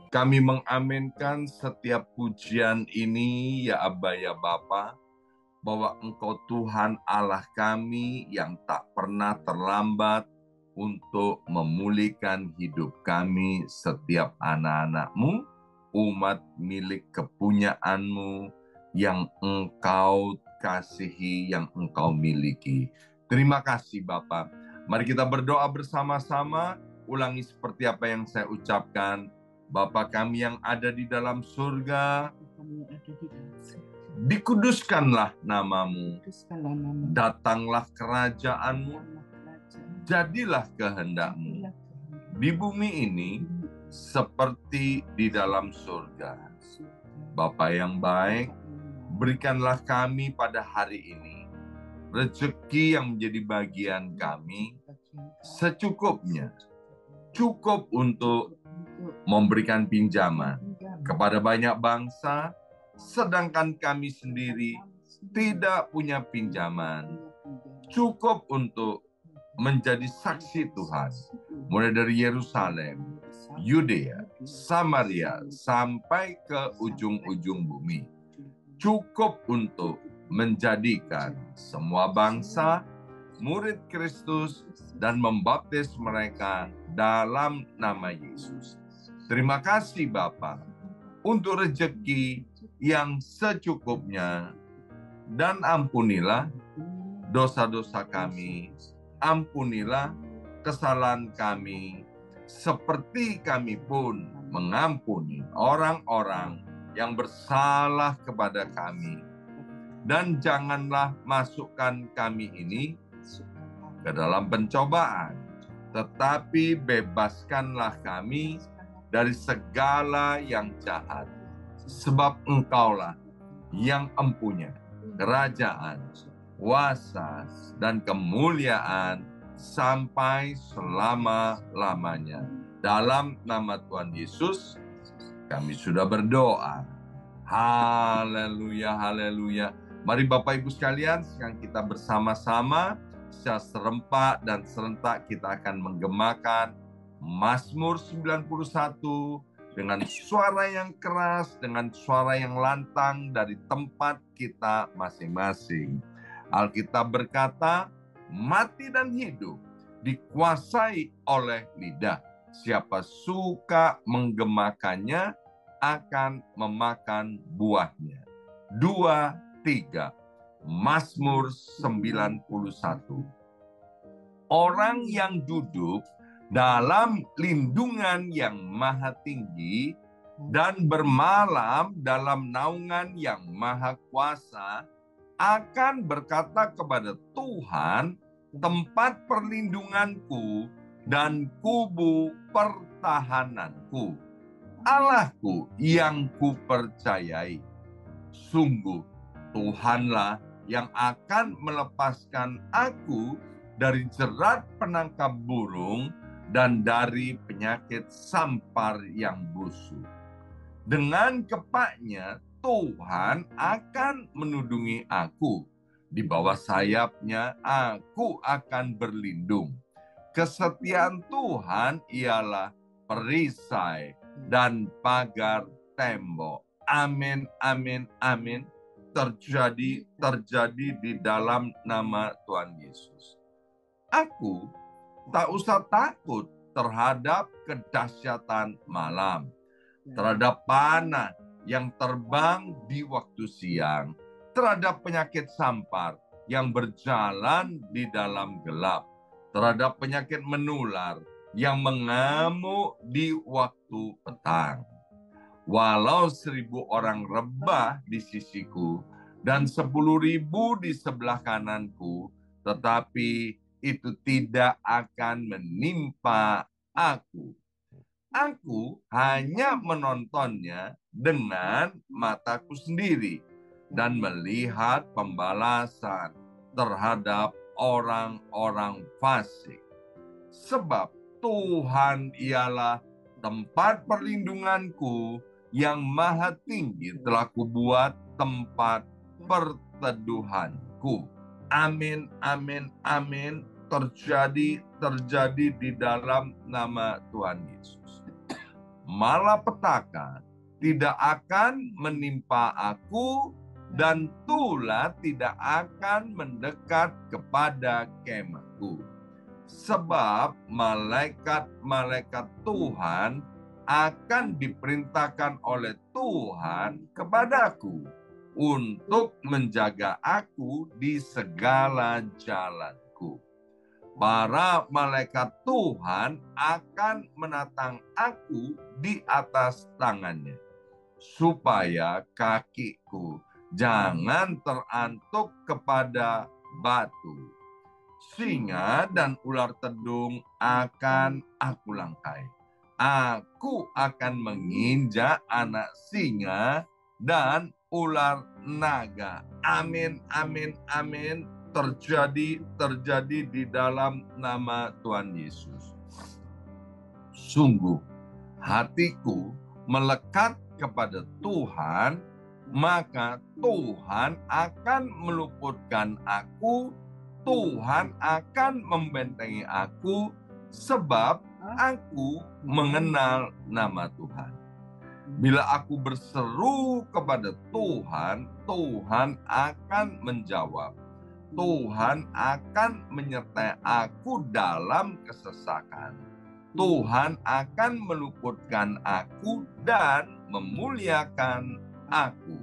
Kami mengaminkan setiap pujian ini, ya Aba ya Bapa, bahwa Engkau Tuhan Allah kami yang tak pernah terlambat untuk memulihkan hidup kami, setiap anak-anak-Mu, umat milik kepunyaan-Mu yang Engkau kasihi, yang Engkau miliki. Terima kasih Bapa. Mari kita berdoa bersama-sama, ulangi seperti apa yang saya ucapkan. Bapa kami yang ada di dalam surga, dikuduskanlah namamu, datanglah kerajaanmu, jadilah kehendakmu di bumi ini seperti di dalam surga. Bapa yang baik, berikanlah kami pada hari ini rezeki yang menjadi bagian kami secukupnya, cukup untuk memberikan pinjaman kepada banyak bangsa, sedangkan kami sendiri tidak punya pinjaman, cukup untuk menjadi saksi Tuhan, mulai dari Yerusalem, Yudea, Samaria, sampai ke ujung-ujung bumi. Cukup untuk menjadikan semua bangsa murid Kristus dan membaptis mereka dalam nama Yesus. Terima kasih Bapa untuk rezeki yang secukupnya, dan ampunilah dosa-dosa kami, ampunilah kesalahan kami, seperti kami pun mengampuni orang-orang yang bersalah kepada kami. Dan janganlah masukkan kami ini ke dalam pencobaan, tetapi bebaskanlah kami dari segala yang jahat. Sebab Engkaulah yang empunya kerajaan, kuasa, dan kemuliaan sampai selama-lamanya. Dalam nama Tuhan Yesus, kami sudah berdoa. Haleluya, haleluya. Mari Bapak Ibu sekalian, sekarang kita bersama-sama secara serempak dan serentak kita akan menggemakan Mazmur 91 dengan suara yang keras, dengan suara yang lantang dari tempat kita masing-masing. Alkitab berkata, mati dan hidup dikuasai oleh lidah. Siapa suka menggemakannya akan memakan buahnya. 2, 3. Mazmur 91. Orang yang duduk dalam lindungan yang maha tinggi dan bermalam dalam naungan yang maha kuasa akan berkata kepada Tuhan, tempat perlindunganku dan kubu pertahananku, Allahku yang kupercayai. Sungguh Tuhanlah yang akan melepaskan aku dari jerat penangkap burung dan dari penyakit sampar yang busuk. Dengan kepaknya Tuhan akan menudungi aku. Di bawah sayapnya aku akan berlindung. Kesetiaan Tuhan ialah perisai dan pagar tembok. Amin, amin, amin. Terjadi di dalam nama Tuhan Yesus. Aku tak usah takut terhadap kedahsyatan malam, terhadap panah yang terbang di waktu siang, terhadap penyakit sampar yang berjalan di dalam gelap, terhadap penyakit menular yang mengamuk di waktu petang. Walau 1.000 orang rebah di sisiku dan 10.000 di sebelah kananku, tetapi itu tidak akan menimpa aku. Aku hanya menontonnya dengan mataku sendiri dan melihat pembalasan terhadap orang-orang fasik. Sebab Tuhan ialah tempat perlindunganku, yang maha tinggi telah kubuat tempat perteduhanku. Amin, amin, amin. Terjadi di dalam nama Tuhan Yesus. malapetaka tidak akan menimpa aku, dan tulah tidak akan mendekat kepada kemahku. Sebab malaikat-malaikat Tuhan akan diperintahkan oleh Tuhan kepadaku untuk menjaga aku di segala jalanku. Para malaikat Tuhan akan menatang aku di atas tangannya, supaya kakiku jangan terantuk kepada batu. Singa dan ular tedung akan aku langkai. Aku akan menginjak anak singa dan ular naga. Amin, amin, amin. Terjadi di dalam nama Tuhan Yesus. Sungguh, hatiku melekat kepada Tuhan, maka Tuhan akan meluputkan aku. Tuhan akan membentengi aku, sebab aku mengenal nama Tuhan. Bila aku berseru kepada Tuhan, Tuhan akan menjawab. Tuhan akan menyertai aku dalam kesesakan. Tuhan akan meluputkan aku dan memuliakan aku.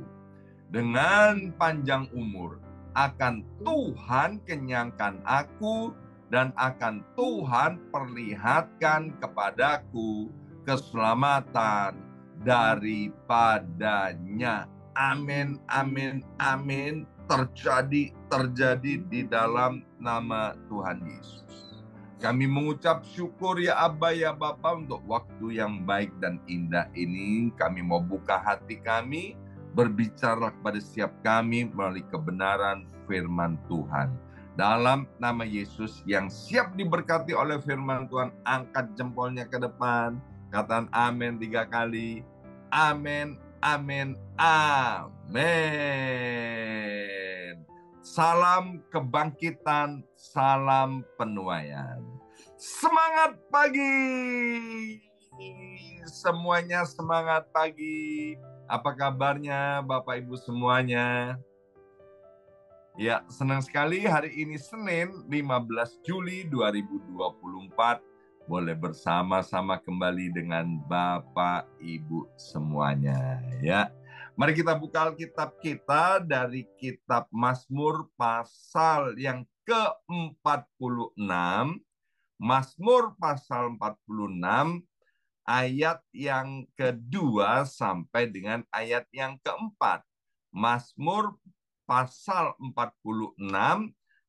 Dengan panjang umur akan Tuhan kenyangkan aku, dan akan Tuhan perlihatkan kepadaku keselamatan daripadanya. Amin, amin, amin. Terjadi di dalam nama Tuhan Yesus. Kami mengucap syukur ya Aba ya Bapa untuk waktu yang baik dan indah ini. Kami mau buka hati kami, berbicara kepada setiap kami melalui kebenaran firman Tuhan. Dalam nama Yesus yang siap diberkati oleh firman Tuhan, angkat jempolnya ke depan. Katakan amin 3 kali. Amin, amin, amin. Salam kebangkitan, salam penuaian. Semangat pagi. Semuanya semangat pagi. Apa kabarnya Bapak Ibu semuanya? Ya, senang sekali hari ini Senin 15 Juli 2024 boleh bersama-sama kembali dengan Bapak Ibu semuanya ya. Mari kita buka Alkitab kita dari kitab Mazmur pasal yang ke-46. Mazmur pasal 46 ayat yang kedua sampai dengan ayat yang keempat. Mazmur pasal 46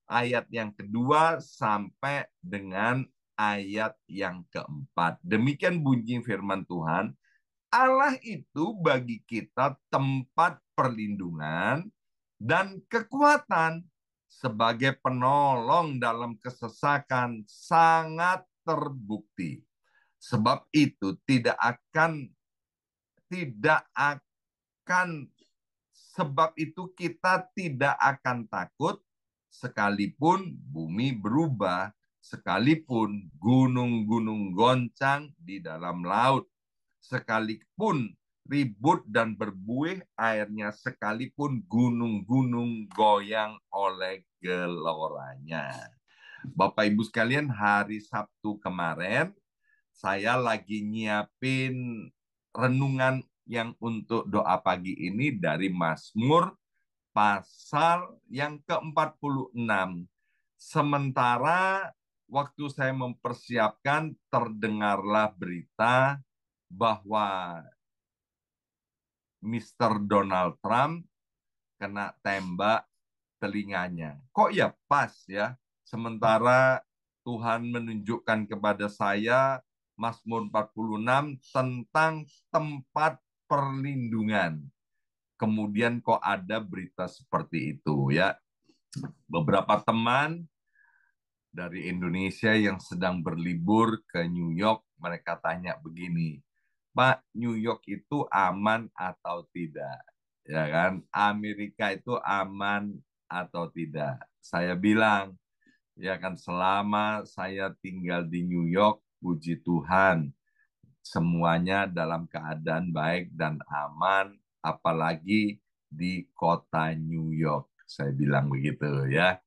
ayat yang kedua sampai dengan ayat yang keempat. Demikian bunyi firman Tuhan. Allah itu bagi kita tempat perlindungan dan kekuatan, sebagai penolong dalam kesesakan sangat terbukti. Sebab itu tidak akan sebab itu kita tidak akan takut, sekalipun bumi berubah, sekalipun gunung-gunung goncang di dalam laut, sekalipun ribut dan berbuih airnya, sekalipun gunung-gunung goyang oleh geloranya. Bapak Ibu sekalian, hari Sabtu kemarin saya lagi nyiapin renungan yang untuk doa pagi ini dari Mazmur pasal yang ke-46. Sementara waktu saya mempersiapkan, terdengarlah berita bahwa Mr. Donald Trump kena tembak telinganya. Kok ya pas ya? Sementara Tuhan menunjukkan kepada saya Mazmur 46 tentang tempat perlindungan. Kemudian kok ada berita seperti itu ya. Beberapa teman dari Indonesia yang sedang berlibur ke New York, mereka tanya begini, Pak, New York itu aman atau tidak? Ya kan? Amerika itu aman atau tidak? Saya bilang, ya kan, selama saya tinggal di New York, puji Tuhan, semuanya dalam keadaan baik dan aman, apalagi di kota New York. Saya bilang begitu ya.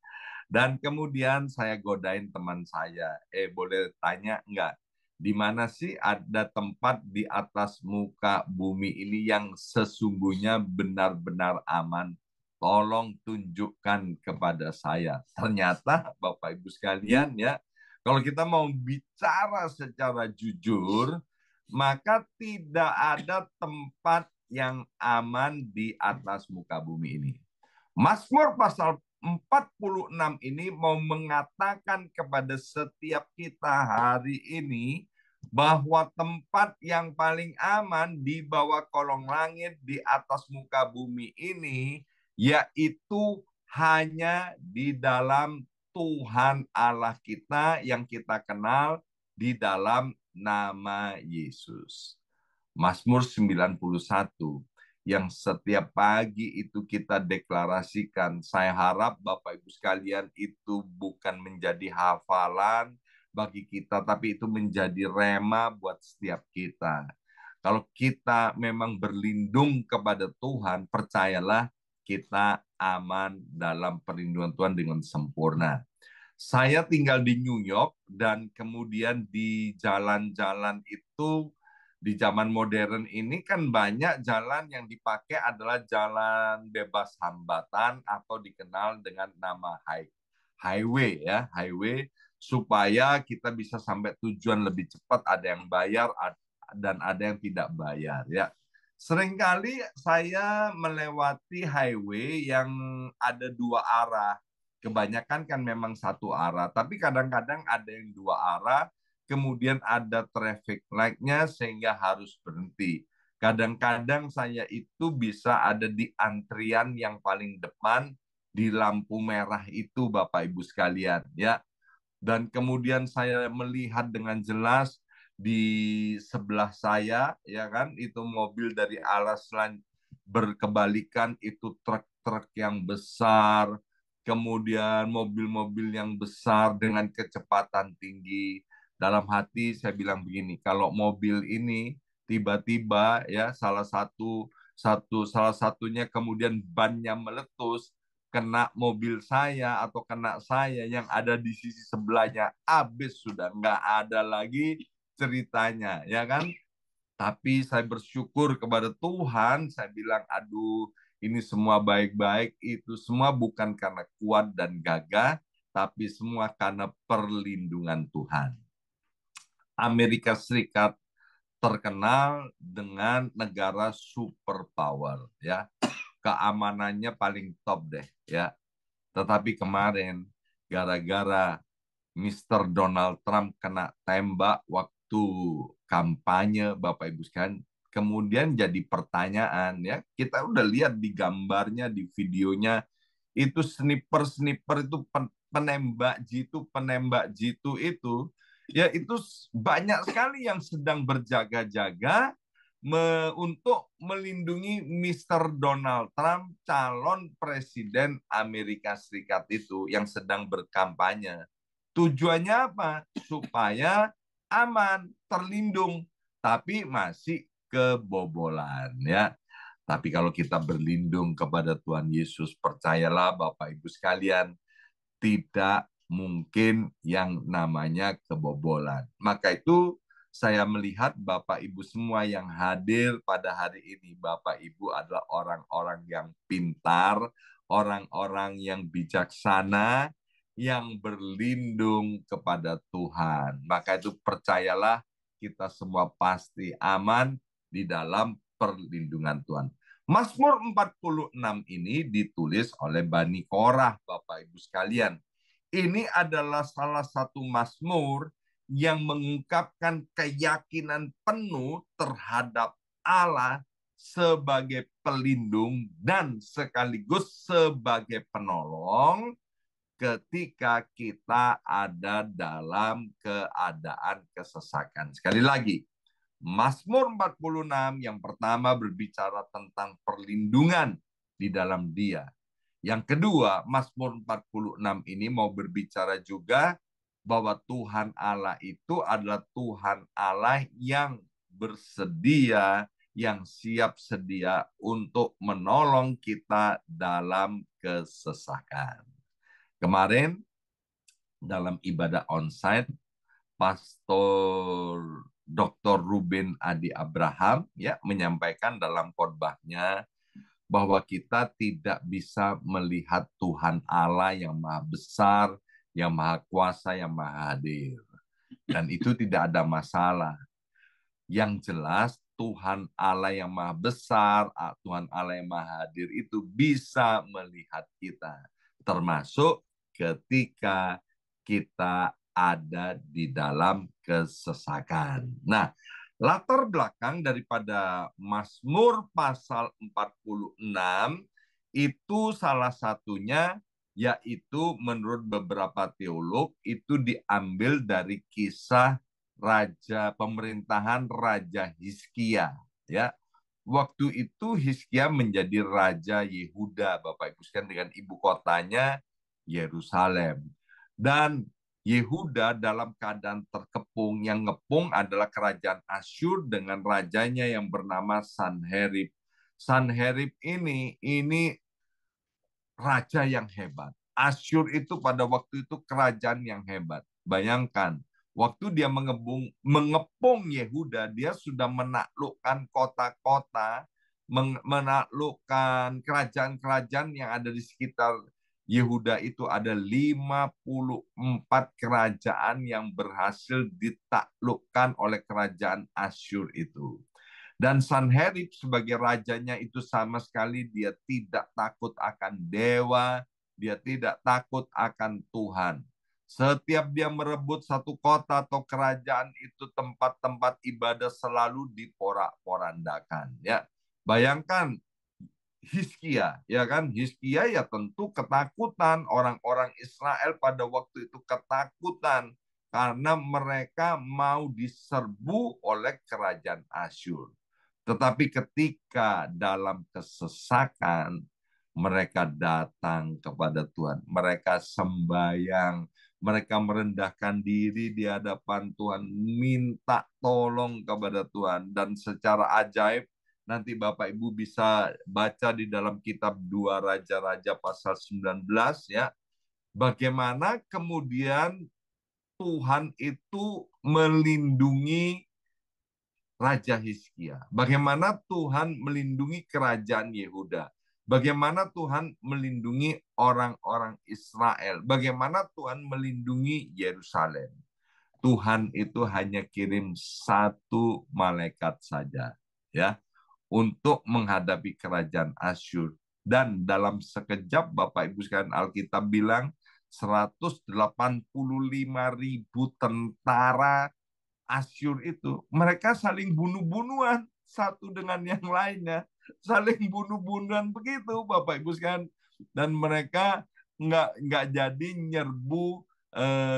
Dan kemudian saya godain teman saya, boleh tanya nggak, di mana sih ada tempat di atas muka bumi ini yang sesungguhnya benar-benar aman? Tolong tunjukkan kepada saya. Ternyata Bapak Ibu sekalian ya, kalau kita mau bicara secara jujur, maka tidak ada tempat yang aman di atas muka bumi ini. Mazmur pasal 46 ini mau mengatakan kepada setiap kita hari ini bahwa tempat yang paling aman di bawah kolong langit di atas muka bumi ini yaitu hanya di dalam Tuhan Allah kita yang kita kenal di dalam nama Yesus. Mazmur 91 yang setiap pagi itu kita deklarasikan. Saya harap Bapak Ibu sekalian itu bukan menjadi hafalan bagi kita, tapi itu menjadi rema buat setiap kita. Kalau kita memang berlindung kepada Tuhan, percayalah kita aman dalam perlindungan Tuhan dengan sempurna. Saya tinggal di New York dan kemudian di jalan-jalan itu di zaman modern ini kan banyak jalan yang dipakai adalah jalan bebas hambatan atau dikenal dengan nama highway ya, highway supaya kita bisa sampai tujuan lebih cepat, ada yang bayar dan ada yang tidak bayar ya. Seringkali saya melewati highway yang ada dua arah. Kebanyakan kan memang satu arah, tapi kadang-kadang ada yang dua arah, kemudian ada traffic light-nya sehingga harus berhenti. Kadang-kadang saya itu bisa ada di antrian yang paling depan di lampu merah itu Bapak Ibu sekalian ya. Dan kemudian saya melihat dengan jelas di sebelah saya ya kan itu mobil dari arah berkebalikan, itu truk-truk yang besar, kemudian mobil-mobil yang besar dengan kecepatan tinggi. Dalam hati saya bilang begini, kalau mobil ini tiba-tiba ya salah satunya kemudian bannya meletus, kena mobil saya atau kena saya yang ada di sisi sebelahnya, habis sudah nggak ada lagi ceritanya, ya kan? Tapi saya bersyukur kepada Tuhan, saya bilang, aduh, ini semua baik-baik, itu semua bukan karena kuat dan gagah, tapi semua karena perlindungan Tuhan. Amerika Serikat terkenal dengan negara superpower, ya. Keamanannya paling top deh, ya. Tetapi kemarin, gara-gara Mr. Donald Trump kena tembak waktu kampanye, Bapak Ibu sekalian, kemudian jadi pertanyaan ya, kita udah lihat di gambarnya, di videonya, itu sniper itu penembak jitu itu ya itu banyak sekali yang sedang berjaga-jaga untuk melindungi Mr. Donald Trump, calon presiden Amerika Serikat itu yang sedang berkampanye. Tujuannya apa? Supaya aman, terlindung, tapi masih kebobolan ya. Tapi kalau kita berlindung kepada Tuhan Yesus, percayalah Bapak Ibu sekalian, tidak mungkin yang namanya kebobolan. Maka itu saya melihat Bapak Ibu semua yang hadir pada hari ini, Bapak Ibu adalah orang-orang yang pintar, orang-orang yang bijaksana, yang berlindung kepada Tuhan. Maka itu percayalah kita semua pasti aman di dalam perlindungan Tuhan. Mazmur 46 ini ditulis oleh Bani Korah, Bapak Ibu sekalian. Ini adalah salah satu mazmur yang mengungkapkan keyakinan penuh terhadap Allah sebagai pelindung dan sekaligus sebagai penolong ketika kita ada dalam keadaan kesesakan. Sekali lagi, Mazmur 46 yang pertama berbicara tentang perlindungan di dalam Dia. Yang kedua, Mazmur 46 ini mau berbicara juga bahwa Tuhan Allah itu adalah Tuhan Allah yang bersedia, yang siap sedia untuk menolong kita dalam kesesakan. Kemarin dalam ibadah onsite, Pastor Dr. Ruben Adi Abraham ya menyampaikan dalam khotbahnya bahwa kita tidak bisa melihat Tuhan Allah yang maha besar, yang maha kuasa, yang maha hadir. Dan itu tidak ada masalah. Yang jelas Tuhan Allah yang maha besar, Tuhan Allah yang maha hadir itu bisa melihat kita. Termasuk ketika kita ada di dalam kesesakan. Nah, latar belakang daripada Mazmur pasal 46 itu salah satunya yaitu menurut beberapa teolog itu diambil dari kisah pemerintahan Raja Hizkia ya. Waktu itu Hizkia menjadi raja Yehuda, Bapak Ibu sekalian, dengan ibu kotanya Yerusalem. Dan Yehuda dalam keadaan terkepung, yang ngepung adalah kerajaan Asyur dengan rajanya yang bernama Sanherib. Sanherib ini raja yang hebat. Asyur itu pada waktu itu kerajaan yang hebat. Bayangkan, waktu dia mengepung Yehuda, dia sudah menaklukkan kota-kota, menaklukkan kerajaan-kerajaan yang ada di sekitar Yehuda. Itu ada 54 kerajaan yang berhasil ditaklukkan oleh kerajaan Asyur itu. Dan Sanherib sebagai rajanya itu sama sekali dia tidak takut akan dewa, dia tidak takut akan Tuhan. Setiap dia merebut satu kota atau kerajaan itu, tempat-tempat ibadah selalu diporak-porandakan. Ya, bayangkan Hizkia, ya kan? Hizkia ya tentu ketakutan, orang-orang Israel pada waktu itu ketakutan karena mereka mau diserbu oleh kerajaan Asyur. Tetapi ketika dalam kesesakan, mereka datang kepada Tuhan. Mereka sembahyang, mereka merendahkan diri di hadapan Tuhan, minta tolong kepada Tuhan. Dan secara ajaib, nanti Bapak Ibu bisa baca di dalam kitab 2 Raja-Raja pasal 19 ya. Bagaimana kemudian Tuhan itu melindungi Raja Hizkia. Bagaimana Tuhan melindungi kerajaan Yehuda. Bagaimana Tuhan melindungi orang-orang Israel. Bagaimana Tuhan melindungi Yerusalem. Tuhan itu hanya kirim satu malaikat saja ya untuk menghadapi kerajaan Asyur. Dan dalam sekejap Bapak Ibu sekalian, Alkitab bilang 185.000 tentara Asyur itu, mereka saling bunuh-bunuhan satu dengan yang lainnya, saling bunuh-bunuhan begitu, Bapak Ibu sekalian. Dan mereka nggak jadi nyerbu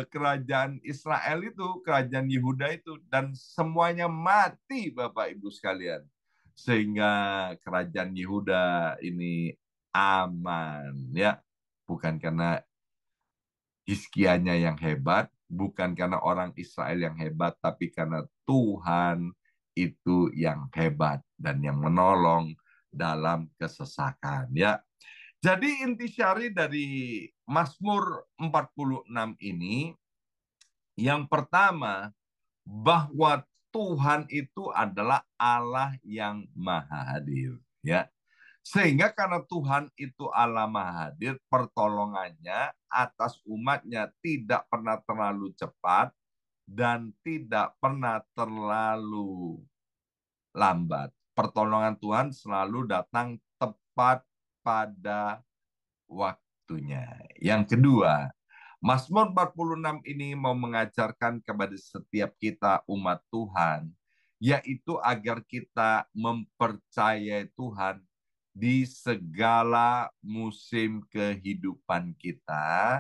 kerajaan Israel itu, kerajaan Yehuda itu, dan semuanya mati, Bapak Ibu sekalian. Sehingga kerajaan Yehuda ini aman, ya, bukan karena Hizkianya yang hebat, bukan karena orang Israel yang hebat, tapi karena Tuhan itu yang hebat dan yang menolong dalam kesesakan. Ya, jadi intisari dari Mazmur 46 ini, yang pertama bahwa Tuhan itu adalah Allah yang maha hadir. Ya, sehingga karena Tuhan itu Allah Maha Hadir, pertolongannya atas umatnya tidak pernah terlalu cepat dan tidak pernah terlalu lambat. Pertolongan Tuhan selalu datang tepat pada waktunya. Yang kedua, Mazmur 46 ini mau mengajarkan kepada setiap kita umat Tuhan, yaitu agar kita mempercayai Tuhan di segala musim kehidupan kita,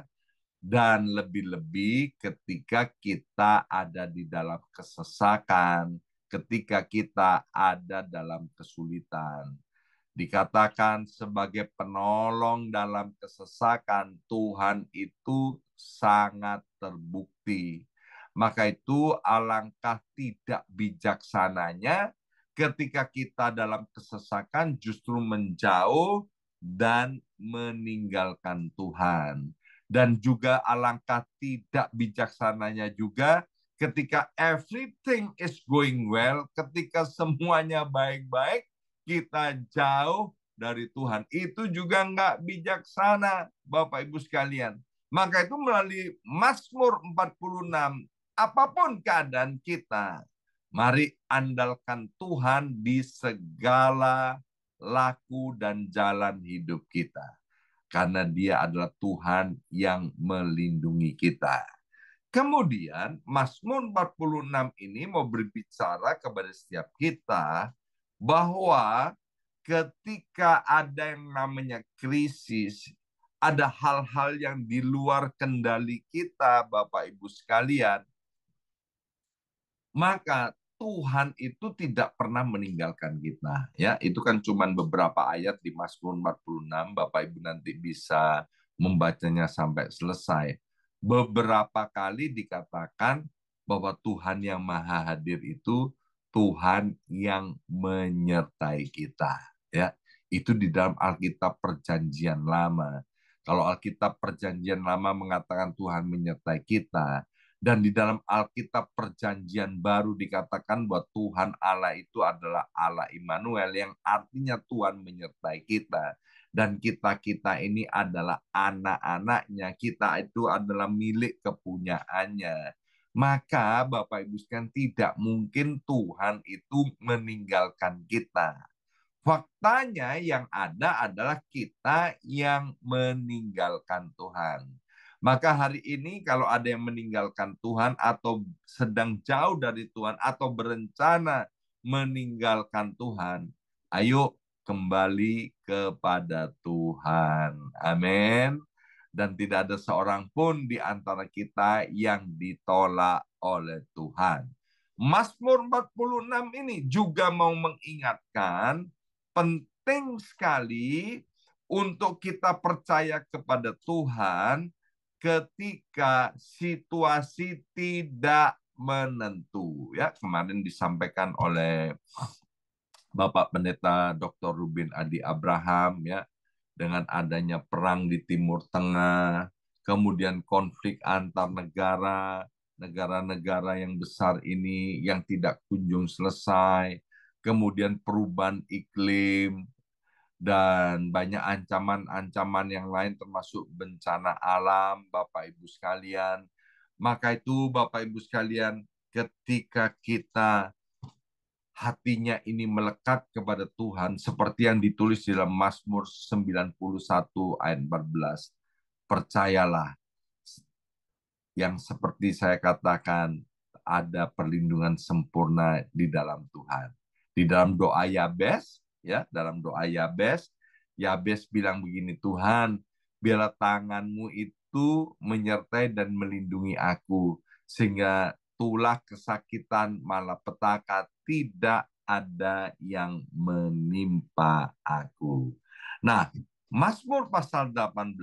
dan lebih-lebih ketika kita ada di dalam kesesakan, ketika kita ada dalam kesulitan. Dikatakan sebagai penolong dalam kesesakan, Tuhan itu sangat terbukti. Maka itu alangkah tidak bijaksananya ketika kita dalam kesesakan justru menjauh dan meninggalkan Tuhan. Dan juga alangkah tidak bijaksananya juga ketika everything is going well, ketika semuanya baik-baik, kita jauh dari Tuhan. Itu juga nggak bijaksana, Bapak Ibu sekalian. Maka itu melalui Mazmur 46, apapun keadaan kita, mari andalkan Tuhan di segala laku dan jalan hidup kita. Karena Dia adalah Tuhan yang melindungi kita. Kemudian Mazmur 46 ini mau berbicara kepada setiap kita bahwa ketika ada yang namanya krisis, ada hal-hal yang di luar kendali kita, Bapak Ibu sekalian, maka Tuhan itu tidak pernah meninggalkan kita. Ya, itu kan cuma beberapa ayat di Mazmur 46. Bapak Ibu nanti bisa membacanya sampai selesai. Beberapa kali dikatakan bahwa Tuhan yang Maha Hadir itu Tuhan yang menyertai kita. Ya, itu di dalam Alkitab Perjanjian Lama. Kalau Alkitab Perjanjian Lama mengatakan Tuhan menyertai kita, dan di dalam Alkitab Perjanjian Baru dikatakan bahwa Tuhan Allah itu adalah Allah Immanuel, yang artinya Tuhan menyertai kita. Dan kita-kita ini adalah anak-anaknya, kita itu adalah milik kepunyaannya. Maka Bapak Ibu sekalian, tidak mungkin Tuhan itu meninggalkan kita. Faktanya yang ada adalah kita yang meninggalkan Tuhan. Maka hari ini kalau ada yang meninggalkan Tuhan atau sedang jauh dari Tuhan atau berencana meninggalkan Tuhan, ayo kembali kepada Tuhan. Amin. Dan tidak ada seorang pun di antara kita yang ditolak oleh Tuhan. Mazmur 46 ini juga mau mengingatkan penting sekali untuk kita percaya kepada Tuhan ketika situasi tidak menentu. Ya, kemarin disampaikan oleh Bapak Pendeta Dr. Rubin Adi Abraham, ya, dengan adanya perang di Timur Tengah, kemudian konflik antar negara, negara-negara yang besar ini yang tidak kunjung selesai, kemudian perubahan iklim, dan banyak ancaman-ancaman yang lain termasuk bencana alam, Bapak Ibu sekalian. Maka itu Bapak Ibu sekalian, ketika kita hatinya ini melekat kepada Tuhan, seperti yang ditulis dalam Mazmur 91 ayat 14, percayalah, yang seperti saya katakan, ada perlindungan sempurna di dalam Tuhan. Di dalam doa Yabes, ya, dalam doa Yabes, Yabes bilang begini, Tuhan, biarlah tanganmu itu menyertai dan melindungi aku, sehingga tulah kesakitan malapetaka tidak ada yang menimpa aku. Nah, Mazmur pasal 18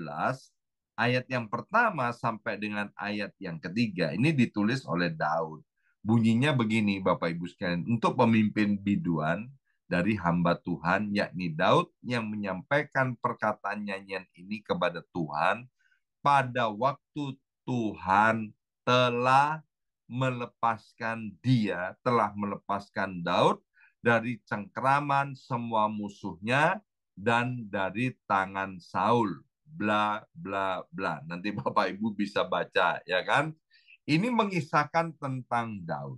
ayat yang pertama sampai dengan ayat yang ketiga ini ditulis oleh Daud. Bunyinya begini, Bapak Ibu sekalian, untuk pemimpin biduan dari hamba Tuhan, yakni Daud, yang menyampaikan perkataan nyanyian ini kepada Tuhan pada waktu Tuhan telah telah melepaskan Daud dari cengkraman semua musuhnya dan dari tangan Saul. Bla bla bla. Nanti Bapak Ibu bisa baca, ya kan? Ini mengisahkan tentang Daud.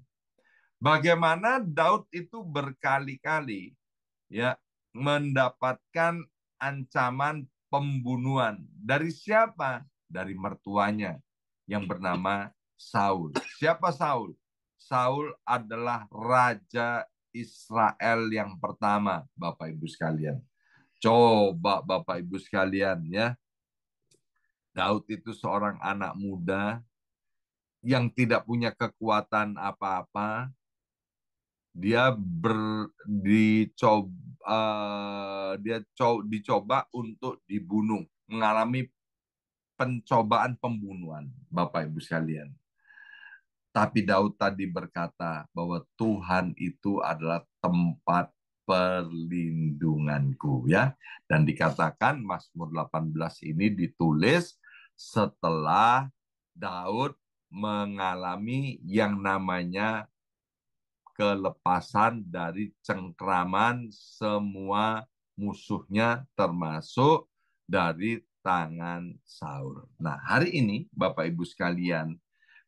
Bagaimana Daud itu berkali-kali ya mendapatkan ancaman pembunuhan dari siapa? Dari mertuanya yang bernama Saul. Siapa Saul? Saul adalah raja Israel yang pertama, Bapak Ibu sekalian. Coba Bapak Ibu sekalian ya, Daud itu seorang anak muda yang tidak punya kekuatan apa-apa. Dia dicoba untuk dibunuh, mengalami pencobaan pembunuhan, Bapak Ibu sekalian. Tapi Daud tadi berkata bahwa Tuhan itu adalah tempat perlindunganku, ya. Dan dikatakan Mazmur 18 ini ditulis setelah Daud mengalami yang namanya kelepasan dari cengkraman semua musuhnya, termasuk dari tangan Saul. Nah, hari ini Bapak Ibu sekalian,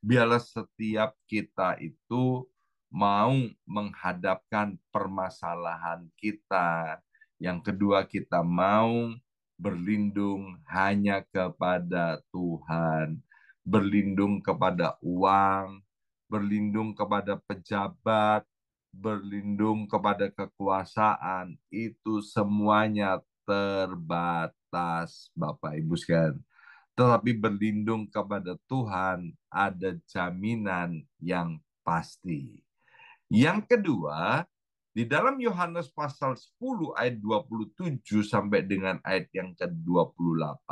biarlah setiap kita itu mau menghadapkan permasalahan kita. Yang kedua, kita mau berlindung hanya kepada Tuhan, berlindung kepada uang, berlindung kepada pejabat, berlindung kepada kekuasaan, itu semuanya terbatas, Bapak Ibu sekalian. Tetapi berlindung kepada Tuhan ada jaminan yang pasti. Yang kedua, di dalam Yohanes pasal 10 ayat 27 sampai dengan ayat yang ke-28,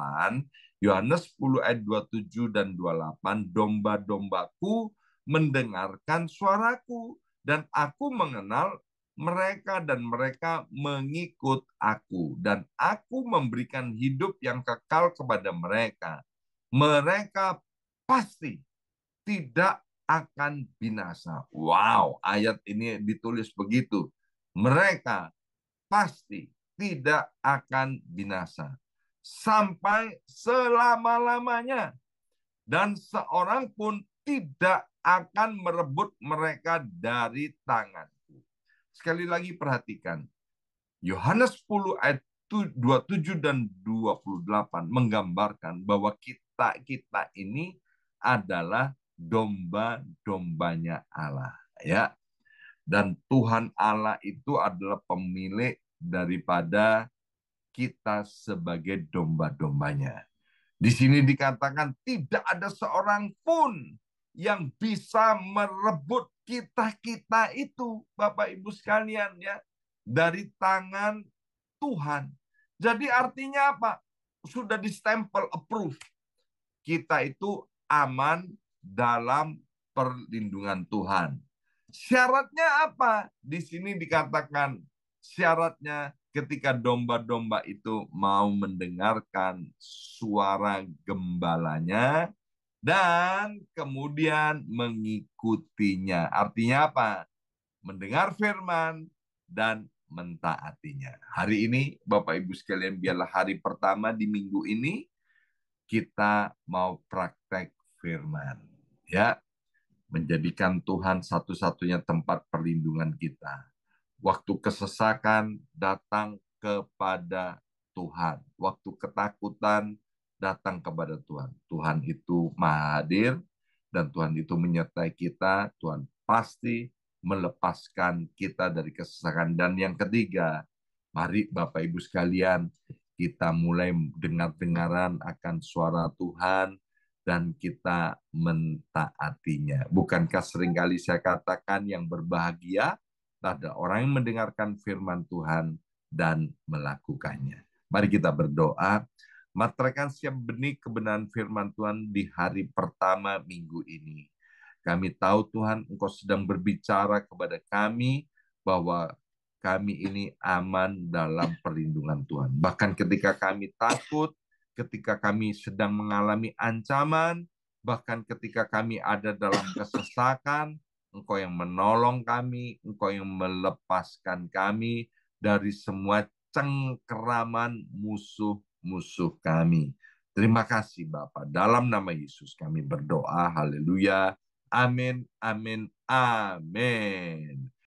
Yohanes 10 ayat 27 dan 28, domba-dombaku mendengarkan suaraku, dan aku mengenal mereka dan mereka mengikut aku, dan aku memberikan hidup yang kekal kepada mereka. Mereka pasti tidak akan binasa. Wow, ayat ini ditulis begitu. Mereka pasti tidak akan binasa sampai selama-lamanya, dan seorang pun tidak akan merebut mereka dari tanganku. Sekali lagi perhatikan, Yohanes 10 ayat 27 dan 28 menggambarkan bahwa kita ini adalah domba-dombanya Allah, ya. Dan Tuhan Allah itu adalah pemilik daripada kita sebagai domba-dombanya. Di sini dikatakan tidak ada seorang pun yang bisa merebut kita itu, Bapak Ibu sekalian, ya, dari tangan Tuhan. Jadi artinya apa? Sudah distempel approve. Kita itu aman dalam perlindungan Tuhan. Syaratnya apa? Di sini dikatakan syaratnya ketika domba-domba itu mau mendengarkan suara gembalanya dan kemudian mengikutinya. Artinya apa? Mendengar firman dan mentaatinya. Hari ini Bapak Ibu sekalian, biarlah hari pertama di minggu ini kita mau praktek firman, ya, menjadikan Tuhan satu-satunya tempat perlindungan kita. Waktu kesesakan datang kepada Tuhan, waktu ketakutan datang kepada Tuhan. Tuhan itu Maha Hadir dan Tuhan itu menyertai kita. Tuhan pasti melepaskan kita dari kesesakan. Dan yang ketiga, mari Bapak Ibu sekalian, kita mulai dengar-dengaran akan suara Tuhan dan kita mentaatinya. Bukankah seringkali saya katakan yang berbahagia ada orang yang mendengarkan firman Tuhan dan melakukannya. Mari kita berdoa. Materaikan siap benih kebenaran firman Tuhan di hari pertama minggu ini. Kami tahu Tuhan, Engkau sedang berbicara kepada kami bahwa kami ini aman dalam perlindungan Tuhan. Bahkan ketika kami takut, ketika kami sedang mengalami ancaman, bahkan ketika kami ada dalam kesesakan, Engkau yang menolong kami, Engkau yang melepaskan kami dari semua cengkeraman musuh-musuh kami. Terima kasih Bapa. Dalam nama Yesus kami berdoa. Haleluya. Amin, amin, amin.